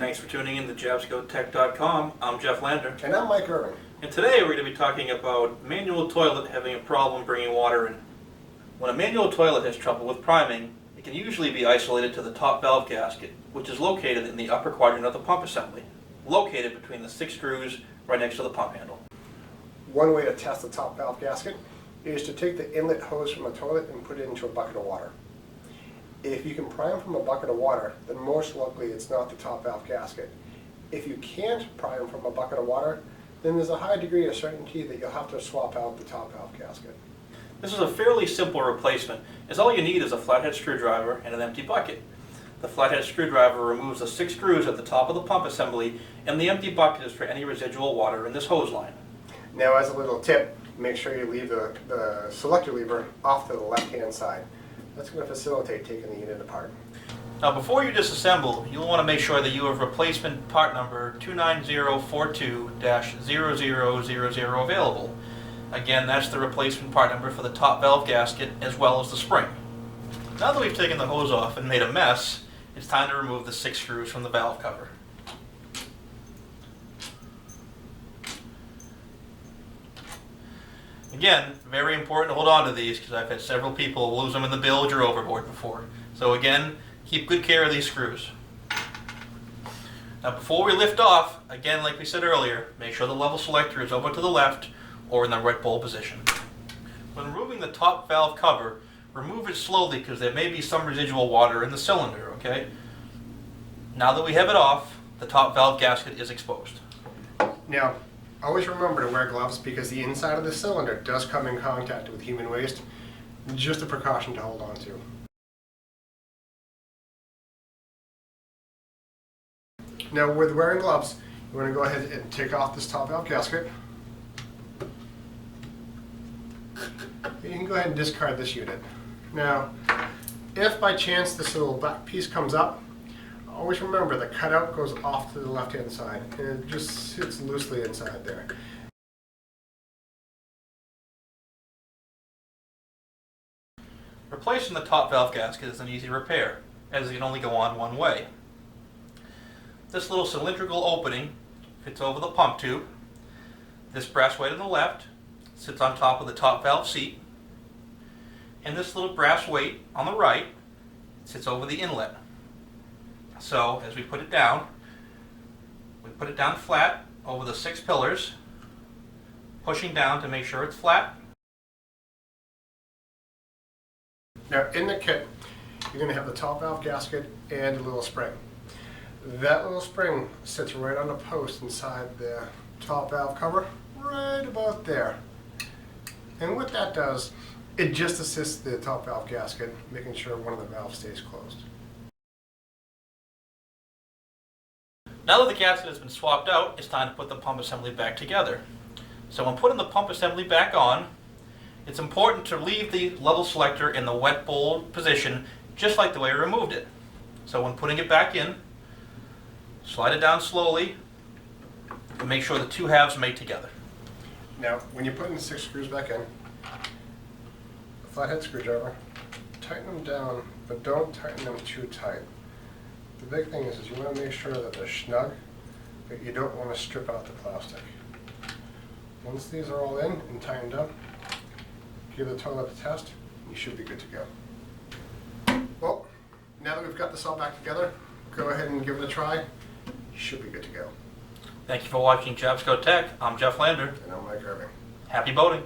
thanks for tuning in to JabscoTech.com. I'm Jeff Lander. And I'm Mike Irving. And today we're going to be talking about manual toilet having a problem bringing water in. When a manual toilet has trouble with priming, it can usually be isolated to the top valve gasket, which is located in the upper quadrant of the pump assembly, located between the 6 screws right next to the pump handle. One way to test the top valve gasket is to take the inlet hose from the toilet and put it into a bucket of water. If you can prime from a bucket of water, then most likely it's not the top valve gasket. If you can't prime from a bucket of water, then there's a high degree of certainty that you'll have to swap out the top valve gasket. This is a fairly simple replacement, as all you need is a flathead screwdriver and an empty bucket. The flathead screwdriver removes the 6 screws at the top of the pump assembly, and the empty bucket is for any residual water in this hose line. Now, as a little tip, make sure you leave the selector lever off to the left-hand side. That's going to facilitate taking the unit apart. Now, before you disassemble, you'll want to make sure that you have replacement part number 29042-0000 available. Again, that's the replacement part number for the top valve gasket as well as the spring. Now that we've taken the hose off and made a mess, it's time to remove the 6 screws from the valve cover. Again, very important to hold on to these because I've had several people lose them in the bilge or overboard before. So again, keep good care of these screws. Now before we lift off, again like we said earlier, make sure the level selector is over to the left or in the right bowl position. When removing the top valve cover, remove it slowly because there may be some residual water in the cylinder, okay? Now that we have it off, the top valve gasket is exposed. Now, always remember to wear gloves because the inside of the cylinder does come in contact with human waste. Just a precaution to hold on to. Now, with wearing gloves, you want to go ahead and take off this top valve gasket. You can go ahead and discard this unit. Now, if by chance this little back piece comes up, always remember the cutout goes off to the left-hand side and it just sits loosely inside there. Replacing the top valve gasket is an easy repair, as it can only go on one way. This little cylindrical opening fits over the pump tube. This brass weight on the left sits on top of the top valve seat, and this little brass weight on the right sits over the inlet. So as we put it down flat over the 6 pillars, pushing down to make sure it's flat. Now in the kit, you're going to have the top valve gasket and a little spring. That little spring sits right on a post inside the top valve cover, right about there. And what that does, it just assists the top valve gasket, making sure one of the valves stays closed. Now that the gasket has been swapped out, it's time to put the pump assembly back together. So when putting the pump assembly back on, it's important to leave the level selector in the wet bowl position, just like the way we removed it. So when putting it back in, slide it down slowly and make sure the 2 halves mate together. Now, when you're putting the 6 screws back in, a flathead screwdriver, tighten them down, but don't tighten them too tight. The big thing is you want to make sure that they're snug, but you don't want to strip out the plastic. Once these are all in and tightened up, give the toilet a test, you should be good to go. Well, now that we've got this all back together, go ahead and give it a try. You should be good to go. Thank you for watching Jabsco Tech. I'm Jeff Lander. And I'm Mike Irving. Happy boating.